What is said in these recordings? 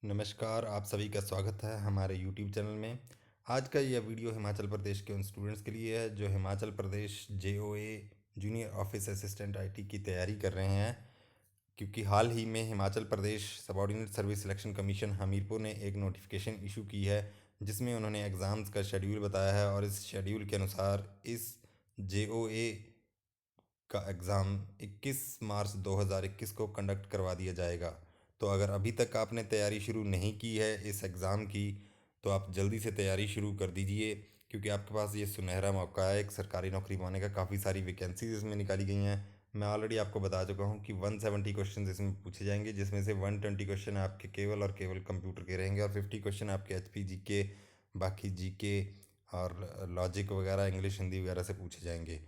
नमस्कार, आप सभी का स्वागत है हमारे यूट्यूब चैनल में। आज का यह वीडियो हिमाचल प्रदेश के उन स्टूडेंट्स के लिए है जो Himachal Pradesh JOA junior office assistant IT की तैयारी कर रहे हैं। क्योंकि हाल ही में Himachal Pradesh subordinate service selection commission Hamirpur ने एक नोटिफिकेशन इशू की है, जिसमें उन्होंने एग्ज़ाम्स का शेड्यूल बताया है और इस शेड्यूल के अनुसार इस जेओए का एग्ज़ाम 21 मार्च 2021 को कंडक्ट करवा दिया जाएगा। तो अगर अभी तक आपने तैयारी शुरू नहीं की है इस एग्ज़ाम की, तो आप जल्दी से तैयारी शुरू कर दीजिए, क्योंकि आपके पास ये सुनहरा मौका है एक सरकारी नौकरी पाने का। काफ़ी सारी वैकेंसीज इसमें निकाली गई हैं। मैं ऑलरेडी आपको बता चुका हूँ कि 170 क्वेश्चन इसमें पूछे जाएंगे, जिसमें से 120 क्वेश्चन आपके केवल और केवल कंप्यूटर के रहेंगे और 50 क्वेश्चन आपके एचपी जीके, बाकी जीके और लॉजिक वगैरह इंग्लिश हिंदी वगैरह से पूछे जाएंगे।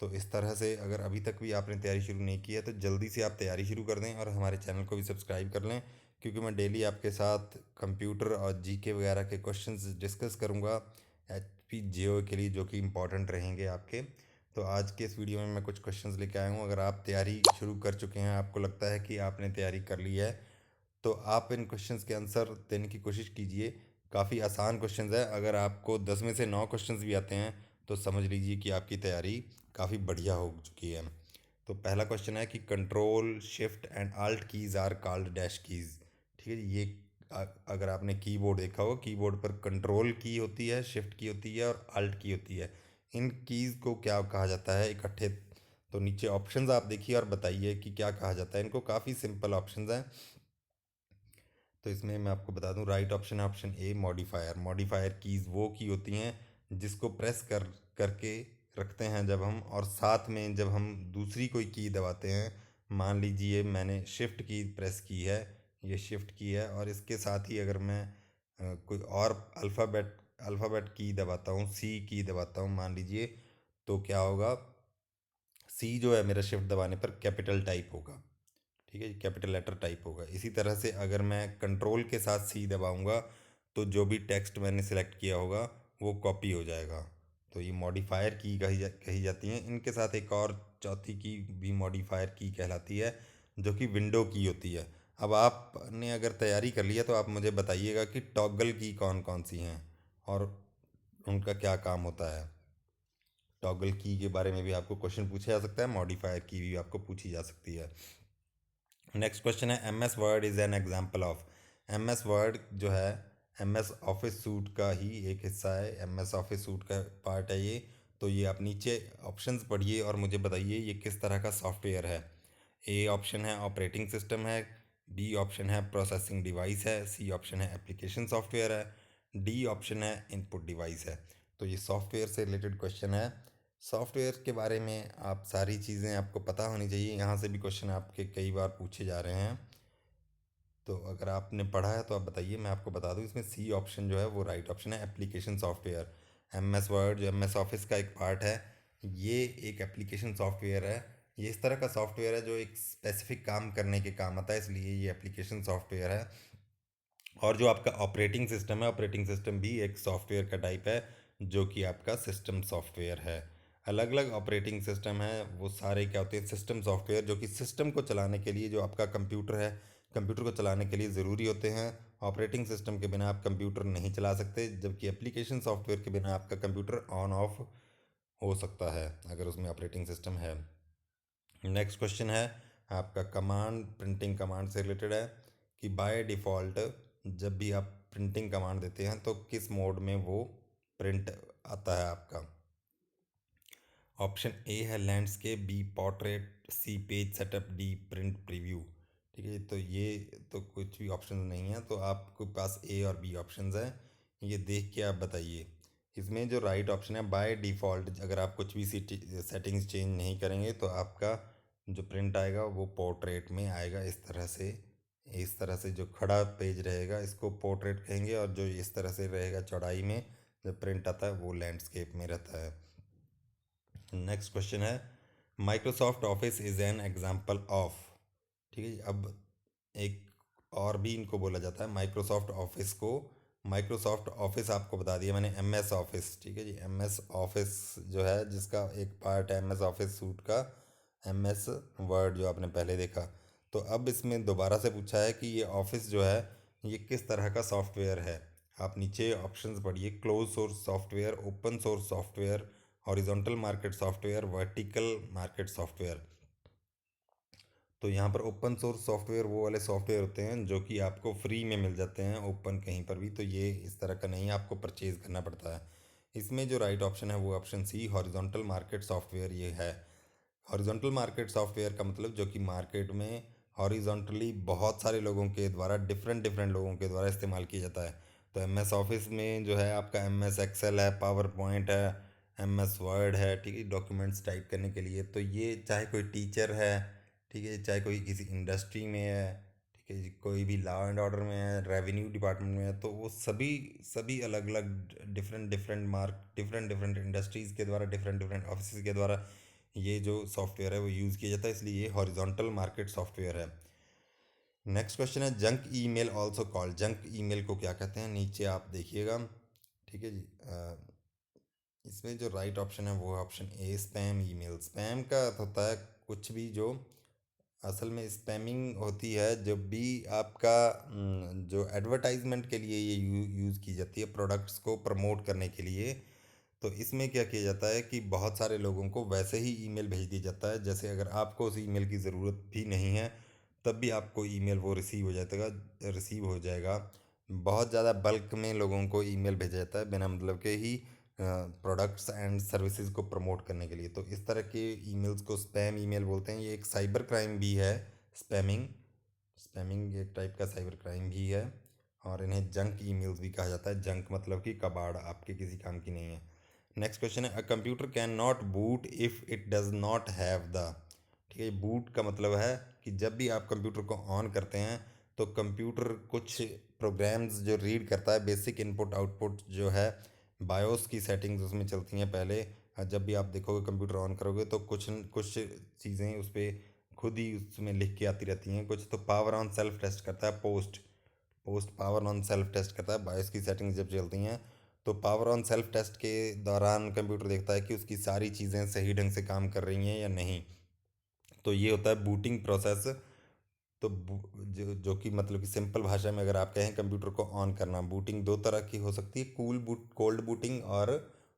तो इस तरह से अगर अभी तक भी आपने तैयारी शुरू नहीं की है तो जल्दी से आप तैयारी शुरू कर दें और हमारे चैनल को भी सब्सक्राइब कर लें, क्योंकि मैं डेली आपके साथ कंप्यूटर और जीके वगैरह के क्वेश्चंस डिस्कस करूंगा एच पी जे के लिए, जो कि इम्पोर्टेंट रहेंगे आपके। तो आज के इस वीडियो में मैं कुछ क्वेश्चंस लेके आया हूँ। अगर आप तैयारी शुरू कर चुके हैं, आपको लगता है कि आपने तैयारी कर ली है, तो आप इन क्वेश्चंस के आंसर देने की कोशिश कीजिए। काफ़ी आसान क्वेश्चंस है। अगर आपको 10 में से 9 क्वेश्चंस भी आते हैं तो समझ लीजिए कि आपकी तैयारी काफ़ी बढ़िया हो चुकी है। तो पहला क्वेश्चन है कि control shift and alt keys are called dash keys. ठीक है जी, ये अगर आपने कीबोर्ड देखा हो, कीबोर्ड पर कंट्रोल की होती है, शिफ्ट की होती है और आल्ट की होती है। इन कीज़ को क्या कहा जाता है इकट्ठे? तो नीचे ऑप्शंस आप देखिए और बताइए कि क्या कहा जाता है इनको। काफ़ी सिंपल ऑप्शंस हैं। तो इसमें मैं आपको बता दूं, राइट ऑप्शन है option A modifier. Modifier keys वो की होती हैं जिसको प्रेस करके रखते हैं जब हम, और साथ में जब हम दूसरी कोई की दबाते हैं, मान लीजिए मैंने शिफ्ट की प्रेस की है, ये शिफ्ट की है, और इसके साथ ही अगर मैं कोई और अल्फ़ाबेट की दबाता हूँ, सी की दबाता हूँ मान लीजिए, तो क्या होगा? सी जो है मेरा शिफ्ट दबाने पर कैपिटल टाइप होगा। ठीक है, कैपिटल लेटर टाइप होगा। इसी तरह से अगर मैं कंट्रोल के साथ सी दबाऊंगा तो जो भी टेक्स्ट मैंने सेलेक्ट किया होगा वो कॉपी हो जाएगा। तो ये मॉडिफायर की कही जाती हैं। इनके साथ एक और चौथी की भी मॉडिफायर की कहलाती है, जो कि विंडो की होती है। अब आपने अगर तैयारी कर लिया तो आप मुझे बताइएगा कि टॉगल की कौन कौन सी हैं और उनका क्या काम होता है। टॉगल की के बारे में भी आपको क्वेश्चन पूछा जा सकता है, मॉडिफायर की भी आपको पूछी जा सकती है। नेक्स्ट क्वेश्चन है M S Word is an example of. M S Word जो है एम एस ऑफिस सूट का ही एक हिस्सा है, एम एस ऑफिस सूट का पार्ट है ये। तो ये आप नीचे ऑप्शंस पढ़िए और मुझे बताइए ये किस तरह का सॉफ्टवेयर है। ए ऑप्शन है ऑपरेटिंग सिस्टम है, बी ऑप्शन है प्रोसेसिंग डिवाइस है, सी ऑप्शन है एप्लीकेशन सॉफ्टवेयर है, डी ऑप्शन है इनपुट डिवाइस है। तो ये सॉफ्टवेयर से रिलेटेड क्वेश्चन है। सॉफ्टवेयर के बारे में आप सारी चीज़ें आपको पता होनी चाहिए। यहाँ से भी क्वेश्चन आपके कई बार पूछे जा रहे हैं, तो अगर आपने पढ़ा है तो आप बताइए। मैं आपको बता दूँ, इसमें सी ऑप्शन जो है वो राइट ऑप्शन है, application software. M S Word जो एम एस ऑफिस का एक पार्ट है, ये एक एप्लीकेशन सॉफ्टवेयर है। ये इस तरह का सॉफ्टवेयर है जो एक स्पेसिफिक काम करने के काम आता है, इसलिए ये एप्लीकेशन सॉफ्टवेयर है। और जो आपका ऑपरेटिंग सिस्टम है, ऑपरेटिंग सिस्टम भी एक सॉफ्टवेयर का टाइप है, जो कि आपका सिस्टम सॉफ्टवेयर है। अलग अलग ऑपरेटिंग सिस्टम है, वो सारे क्या होते हैं? सिस्टम सॉफ्टवेयर, जो कि सिस्टम को चलाने के लिए, जो आपका कंप्यूटर है, कंप्यूटर को चलाने के लिए ज़रूरी होते हैं। ऑपरेटिंग सिस्टम के बिना आप कंप्यूटर नहीं चला सकते, जबकि एप्लीकेशन सॉफ्टवेयर के बिना आपका कंप्यूटर ऑन ऑफ हो सकता है अगर उसमें ऑपरेटिंग सिस्टम है। नेक्स्ट क्वेश्चन है आपका कमांड, प्रिंटिंग कमांड से रिलेटेड है कि बाय डिफ़ॉल्ट जब भी आप प्रिंटिंग कमांड देते हैं तो किस मोड में वो प्रिंट आता है आपका। ऑप्शन ए है landscape, B portrait, C page setup, D print preview. ठीक है, तो ये तो कुछ भी ऑप्शन नहीं है, तो आपके पास ए और बी ऑप्शंस हैं। ये देख के आप बताइए। इसमें जो राइट ऑप्शन है बाय डिफ़ॉल्ट, अगर आप कुछ भी सेटिंग्स चेंज नहीं करेंगे तो आपका जो प्रिंट आएगा वो पोर्ट्रेट में आएगा। इस तरह से जो खड़ा पेज रहेगा इसको पोर्ट्रेट कहेंगे, और जो इस तरह से रहेगा चौड़ाई में जब प्रिंट आता है वो लैंडस्केप में रहता है। नेक्स्ट क्वेश्चन है Microsoft office is an example of. ठीक है जी, अब एक और भी इनको बोला जाता है माइक्रोसॉफ्ट ऑफिस को। माइक्रोसॉफ्ट ऑफिस आपको बता दिया मैंने, एम एस ऑफिस। ठीक है जी, एम एस ऑफिस जो है जिसका एक पार्ट है एम एस ऑफिस सूट का, एम एस वर्ड जो आपने पहले देखा। तो अब इसमें दोबारा से पूछा है कि ये ऑफिस जो है ये किस तरह का सॉफ्टवेयर है। आप नीचे ऑप्शंस पढ़िए, close source software, open source software, horizontal market software, vertical market software. तो यहाँ पर ओपन सोर्स सॉफ्टवेयर वो वाले सॉफ्टवेयर होते हैं जो कि आपको फ्री में मिल जाते हैं ओपन कहीं पर भी, तो ये इस तरह का नहीं, आपको परचेज़ करना पड़ता है। इसमें जो राइट ऑप्शन है वो option C, horizontal market software ये है। हॉरिजॉन्टल मार्केट सॉफ्टवेयर का मतलब जो कि मार्केट में हॉरिजॉन्टली बहुत सारे लोगों के द्वारा, डिफरेंट डिफरेंट लोगों के द्वारा इस्तेमाल किया जाता है। तो एम एस ऑफिस में जो है आपका एम एस एक्सेल है, पावर पॉइंट है, एम एस वर्ड है, ठीक है, डॉक्यूमेंट्स टाइप करने के लिए। तो ये चाहे कोई टीचर है, ठीक है, चाहे कोई किसी इंडस्ट्री में है, ठीक है जी, कोई भी लॉ एंड ऑर्डर में है, रेवेन्यू डिपार्टमेंट में है, तो वो सभी सभी अलग अलग different different different different industries के द्वारा, डिफरेंट डिफरेंट ऑफिस के द्वारा ये जो सॉफ्टवेयर है वो यूज़ किया जाता है, इसलिए ये हॉरिजॉन्टल मार्केट सॉफ्टवेयर है। नेक्स्ट क्वेश्चन है, junk email also called, junk email को क्या कहते हैं, नीचे आप देखिएगा, ठीक है जी। इसमें जो राइट ऑप्शन है वो option A, spam email. Spam का अर्थ होता है कुछ भी जो, असल में स्पैमिंग होती है जब भी आपका जो एडवर्टाइजमेंट के लिए ये यूज़ की जाती है, प्रोडक्ट्स को प्रमोट करने के लिए। तो इसमें क्या किया जाता है कि बहुत सारे लोगों को वैसे ही ईमेल भेज दिया जाता है, जैसे अगर आपको उस ईमेल की ज़रूरत भी नहीं है तब भी आपको ईमेल वो रिसीव हो जाएगा। बहुत ज़्यादा बल्क में लोगों को ईमेल भेजा जाता है बिना मतलब के ही, प्रोडक्ट्स एंड सर्विसेज को प्रमोट करने के लिए। तो इस तरह के ईमेल्स को स्पैम ईमेल बोलते हैं। ये एक साइबर क्राइम भी है, स्पैमिंग। स्पैमिंग एक टाइप का साइबर क्राइम भी है, और इन्हें जंक ईमेल्स भी कहा जाता है। जंक मतलब कि कबाड़, आपके किसी काम की नहीं है। नेक्स्ट क्वेश्चन है, a computer can not boot if it does not have the, ठीक है, बूट का मतलब है कि जब भी आप कंप्यूटर को ऑन करते हैं तो कंप्यूटर कुछ प्रोग्राम्स जो रीड करता है, बेसिक इनपुट आउटपुट जो है, बायोस की सेटिंग्स उसमें चलती हैं पहले। जब भी आप देखोगे कंप्यूटर ऑन करोगे तो कुछ कुछ चीज़ें उस पर खुद ही उसमें लिख के आती रहती हैं। कुछ तो पावर ऑन सेल्फ टेस्ट करता है, post post power on self test करता है। बायोस की सेटिंग्स जब चलती हैं तो पावर ऑन सेल्फ टेस्ट के दौरान कंप्यूटर देखता है कि उसकी सारी चीज़ें सही ढंग से काम कर रही हैं या नहीं। तो ये होता है बूटिंग प्रोसेस। तो जो कि मतलब कि सिंपल भाषा में अगर आप कहें कंप्यूटर को ऑन करना, बूटिंग दो तरह की हो सकती है, कोल्ड बूटिंग और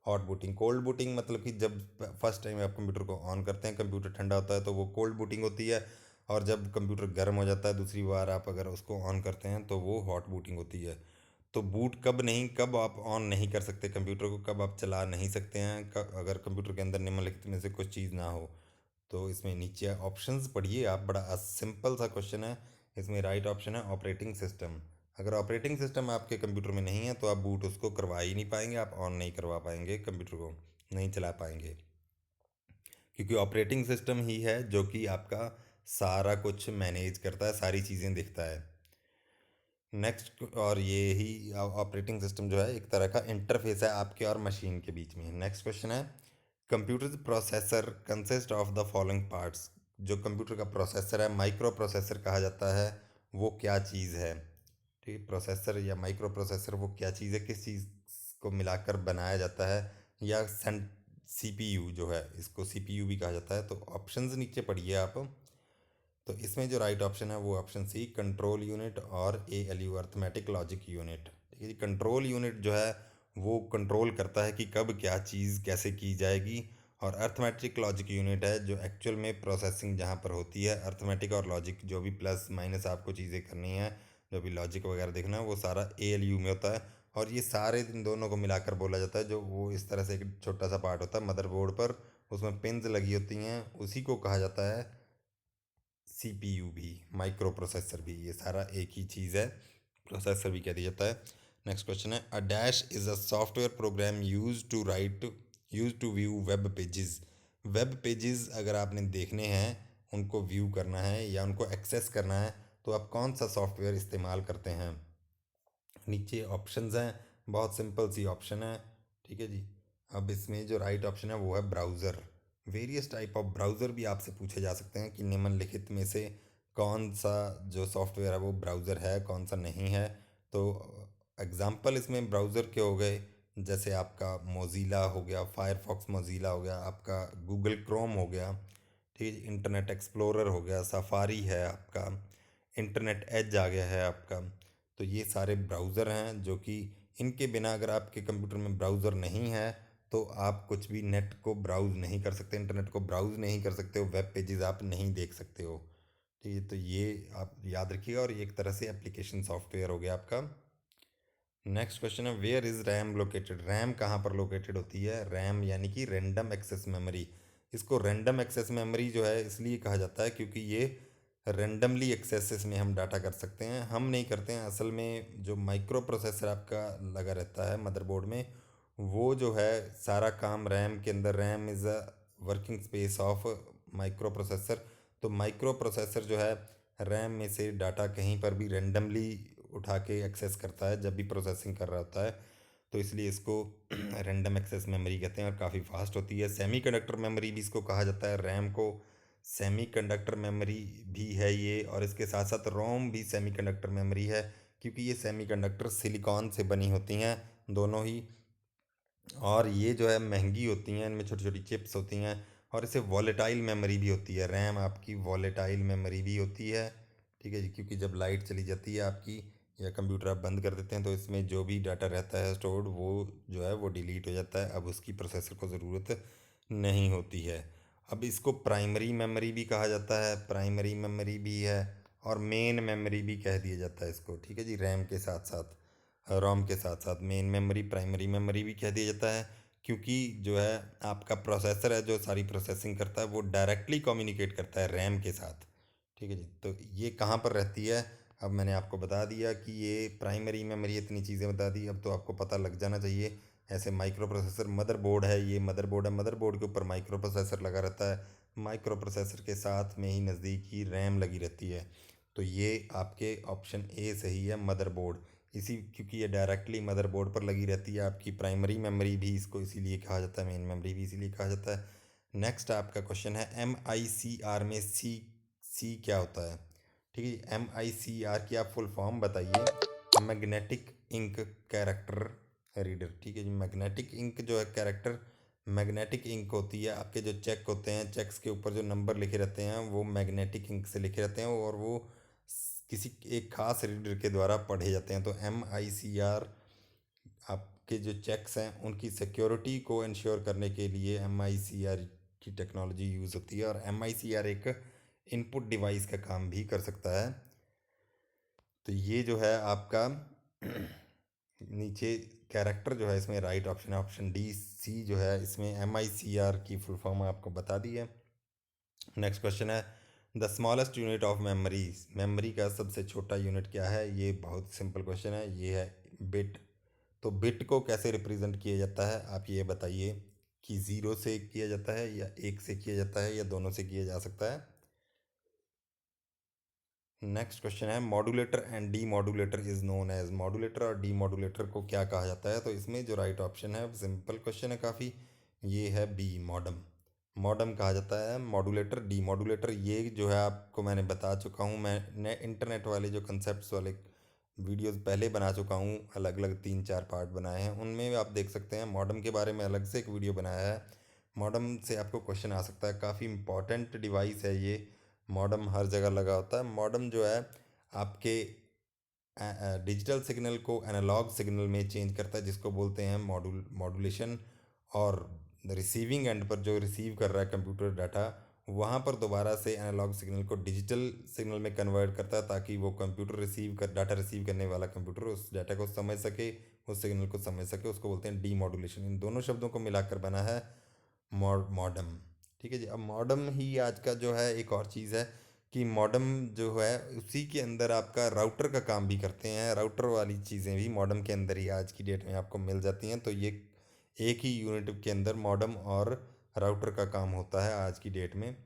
हॉट बूटिंग। कोल्ड बूटिंग मतलब कि जब फर्स्ट टाइम आप कंप्यूटर को ऑन करते हैं, कंप्यूटर ठंडा होता है तो वो कोल्ड बूटिंग होती है। और जब कंप्यूटर गर्म हो जाता है दूसरी बार आप अगर उसको ऑन करते हैं तो वो हॉट बूटिंग होती है। तो बूट कब नहीं, कब आप ऑन नहीं कर सकते कंप्यूटर को, कब आप चला नहीं सकते हैं, अगर कंप्यूटर के अंदर निम्नलिखित में से कुछ चीज़ ना हो। तो इसमें नीचे ऑप्शंस पढ़िए आप, बड़ा सिंपल सा क्वेश्चन है। इसमें राइट ऑप्शन है ऑपरेटिंग सिस्टम। अगर ऑपरेटिंग सिस्टम आपके कंप्यूटर में नहीं है तो आप बूट उसको करवा ही नहीं पाएंगे, आप ऑन नहीं करवा पाएंगे, कंप्यूटर को नहीं चला पाएंगे, क्योंकि ऑपरेटिंग सिस्टम ही है जो कि आपका सारा कुछ मैनेज करता है, सारी चीज़ें देखता है। नेक्स्ट, और ये ही ऑपरेटिंग सिस्टम जो है एक तरह का इंटरफेस है आपके और मशीन के बीच में। नेक्स्ट क्वेश्चन है, computer processor consist of the following parts. जो कंप्यूटर का प्रोसेसर है, माइक्रो प्रोसेसर कहा जाता है, वो क्या चीज़ है, ठीक है, प्रोसेसर या माइक्रो प्रोसेसर वो क्या चीज़ है, किस चीज़ को मिलाकर बनाया जाता है। या सीपीयू जो है, इसको सीपीयू भी कहा जाता है। तो ऑप्शंस नीचे पढ़िए आप। तो इसमें जो राइट ऑप्शन है वो ऑप्शन सी, कंट्रोल यूनिट और ALU, अर्थमेटिक लॉजिक यूनिट। ठीक है जी, कंट्रोल यूनिट जो है वो कंट्रोल करता है कि कब क्या चीज़ कैसे की जाएगी। और अर्थमेटिक लॉजिक यूनिट है जो एक्चुअल में प्रोसेसिंग जहाँ पर होती है। अर्थमेटिक और लॉजिक जो भी प्लस माइनस आपको चीज़ें करनी है, जो भी लॉजिक वगैरह देखना है, वो सारा ALU में होता है। और ये सारे इन दोनों को मिलाकर बोला जाता है, जो वो इस तरह से एक छोटा सा पार्ट होता है मदरबोर्ड पर, उसमें पिंस लगी होती हैं, उसी को कहा जाता है CPU भी, माइक्रो प्रोसेसर भी, ये सारा एक ही चीज़ है, प्रोसेसर भी कह दिया जाता है। नेक्स्ट क्वेश्चन है, a dash is a software program use to view web pages. Web pages अगर आपने देखने हैं, उनको व्यू करना है या उनको एक्सेस करना है, तो आप कौन सा सॉफ्टवेयर इस्तेमाल करते हैं। नीचे ऑप्शंस हैं, बहुत सिंपल सी ऑप्शन है, ठीक है जी। अब इसमें जो राइट ऑप्शन है वो है browser. Various type of browser भी आपसे पूछे जा सकते हैं कि निम्नलिखित में से कौन सा जो सॉफ्टवेयर है वो ब्राउज़र है, कौन सा नहीं है। तो एग्ज़ाम्पल इसमें ब्राउज़र के हो गए, जैसे आपका मोज़ीला हो गया, फायरफॉक्स मोज़ीला हो गया, आपका गूगल क्रोम हो गया, ठीक है, इंटरनेट एक्सप्लोरर हो गया, सफारी है आपका, इंटरनेट एज आ गया है आपका। तो ये सारे ब्राउज़र हैं जो कि इनके बिना अगर आपके कंप्यूटर में ब्राउज़र नहीं है तो आप कुछ भी नेट को ब्राउज़ नहीं कर सकते, इंटरनेट को ब्राउज़ नहीं कर सकते हो, वेब पेजेस आप नहीं देख सकते हो। ठीक है, तो ये आप याद रखिएगा, और ये एक तरह से एप्लीकेशन सॉफ्टवेयर हो गया आपका। नेक्स्ट क्वेश्चन है, where is RAM located? RAM कहाँ पर लोकेटेड होती है? रैम यानी कि रैंडम एक्सेस मेमोरी। इसको रैंडम एक्सेस मेमोरी जो है इसलिए कहा जाता है क्योंकि ये रैंडमली एक्सेस में हम डाटा कर सकते हैं, हम नहीं करते हैं। असल में जो माइक्रो प्रोसेसर आपका लगा रहता है मदरबोर्ड में, वो जो है सारा काम रैम के अंदर, RAM is a working space of micro processor. तो माइक्रो प्रोसेसर जो है रैम में से डाटा कहीं पर भी रैंडमली उठा के एक्सेस करता है जब भी प्रोसेसिंग कर रहा होता है, तो इसलिए इसको रैंडम एक्सेस मेमोरी कहते हैं और काफ़ी फास्ट होती है। सेमीकंडक्टर मेमोरी भी इसको कहा जाता है, रैम को सेमीकंडक्टर मेमोरी भी है ये, और इसके साथ साथ रोम भी सेमीकंडक्टर मेमोरी है क्योंकि ये सेमीकंडक्टर सिलिकॉन से बनी होती हैं दोनों ही, और ये जो है महंगी होती हैं, इनमें छोटी छोटी चिप्स होती हैं, और इसे वॉलेटाइल मेमोरी भी होती है। रैम आपकी वॉलेटाइल मेमोरी भी होती है। ठीक है जी, क्योंकि जब लाइट चली जाती है आपकी या कंप्यूटर आप बंद कर देते हैं तो इसमें जो भी डाटा रहता है स्टोर्ड, वो जो है वो डिलीट हो जाता है, अब उसकी प्रोसेसर को ज़रूरत नहीं होती है। अब इसको प्राइमरी मेमोरी भी कहा जाता है, प्राइमरी मेमोरी भी है, और मेन मेमोरी भी कह दिया जाता है इसको। ठीक है जी, रैम के साथ साथ, रोम के साथ साथ मेन मेमोरी, प्राइमरी मेमोरी भी कह दिया जाता है, क्योंकि जो है आपका प्रोसेसर है जो सारी प्रोसेसिंग करता है वो डायरेक्टली कम्युनिकेट करता है रैम के साथ। ठीक है जी, तो ये कहाँ पर रहती है? अब मैंने आपको बता दिया कि ये प्राइमरी मेमोरी, इतनी चीज़ें बता दी, अब तो आपको पता लग जाना चाहिए। ऐसे माइक्रो प्रोसेसर, मदरबोर्ड है, ये मदरबोर्ड है, मदरबोर्ड के ऊपर माइक्रो प्रोसेसर लगा रहता है, माइक्रो प्रोसेसर के साथ में ही नज़दीक ही रैम लगी रहती है। तो ये आपके ऑप्शन ए सही है, मदरबोर्ड। इसी क्योंकि ये डायरेक्टली मदरबोर्ड पर लगी रहती है आपकी प्राइमरी मेमोरी भी इसको इसीलिए कहा जाता है, मेन मेमोरी भी इसीलिए कहा जाता है। नेक्स्ट आपका क्वेश्चन है, MICR में सी, सी क्या होता है? ठीक है, MICR की आप फुल फॉर्म बताइए। Magnetic ink character reader. ठीक है जी, मैग्नेटिक इंक जो है कैरेक्टर, मैग्नेटिक इंक होती है, आपके जो चेक होते हैं, चेक्स के ऊपर जो नंबर लिखे रहते हैं वो मैग्नेटिक इंक से लिखे रहते हैं, और वो किसी एक खास रीडर के द्वारा पढ़े जाते हैं। तो MICR आपके जो चेक्स हैं उनकी सिक्योरिटी को इंश्योर करने के लिए MICR की टेक्नोलॉजी यूज़ होती है, और MICR एक इनपुट डिवाइस का काम भी कर सकता है। तो ये जो है आपका नीचे कैरेक्टर जो है इसमें राइट ऑप्शन है, ऑप्शन डी सी जो है इसमें MICR की फुल फॉर्म आपको बता दी है। नेक्स्ट क्वेश्चन है, the smallest unit of memory. Memory का सबसे छोटा यूनिट क्या है? ये बहुत सिंपल क्वेश्चन है, ये है बिट। तो बिट को कैसे रिप्रेजेंट किया जाता है आप ये बताइए, कि ज़ीरो से किया जाता है या एक से किया जाता है या दोनों से किया जा सकता है? नेक्स्ट क्वेश्चन है, modulator and demodulator is known as. Modulator और डी मॉड्यूलेटर को क्या कहा जाता है? तो इसमें जो राइट ऑप्शन है, सिंपल क्वेश्चन है काफ़ी, ये है बी, मॉडम। मॉडम कहा जाता है मॉड्यूलेटर, डी मॉड्यूलेटर। ये जो है आपको मैंने बता चुका हूँ, मैंने इंटरनेट वाले जो कंसेप्ट वाले वीडियोस पहले बना चुका हूँ, अलग अलग 3-4 पार्ट बनाए हैं, उनमें आप देख सकते हैं। मॉडम के बारे में अलग से एक वीडियो बनाया है। मॉडम से आपको क्वेश्चन आ सकता है, काफ़ी इंपॉर्टेंट डिवाइस है ये। मॉडम हर जगह लगा होता है। मॉडम जो है आपके डिजिटल सिग्नल को एनालॉग सिग्नल में चेंज करता है, जिसको बोलते हैं मॉड्यूलेशन। और रिसीविंग एंड पर जो रिसीव कर रहा है कंप्यूटर डाटा, वहाँ पर दोबारा से एनालॉग सिग्नल को डिजिटल सिग्नल में कन्वर्ट करता है, ताकि वो कंप्यूटर डाटा रिसीव करने वाला कंप्यूटर उस डाटा को समझ सके, उस सिग्नल को समझ सके, उसको बोलते हैं डी मॉड्यूलेशन। इन दोनों शब्दों को मिलाकर बना है मॉडम। ठीक है जी, अब मॉडम ही आज का जो है एक और चीज़ है कि मॉडम जो है उसी के अंदर आपका राउटर का काम भी करते हैं। राउटर वाली चीज़ें भी मॉडम के अंदर ही आज की डेट में आपको मिल जाती हैं। तो ये एक ही यूनिट के अंदर मॉडम और राउटर का काम होता है आज की डेट में।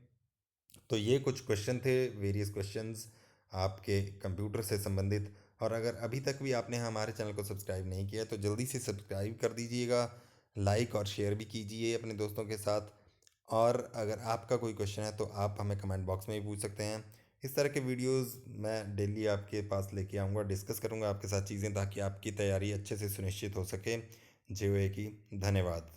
तो ये कुछ क्वेश्चन थे, वेरियस क्वेश्चंस आपके कंप्यूटर से संबंधित। और अगर अभी तक भी आपने हमारे चैनल को सब्सक्राइब नहीं किया तो जल्दी से सब्सक्राइब कर दीजिएगा, लाइक और शेयर भी कीजिए अपने दोस्तों के साथ। और अगर आपका कोई क्वेश्चन है तो आप हमें कमेंट बॉक्स में भी पूछ सकते हैं। इस तरह के वीडियोस मैं डेली आपके पास लेके आऊँगा, डिस्कस करूँगा आपके साथ चीज़ें, ताकि आपकी तैयारी अच्छे से सुनिश्चित हो सके। जेओए की धन्यवाद।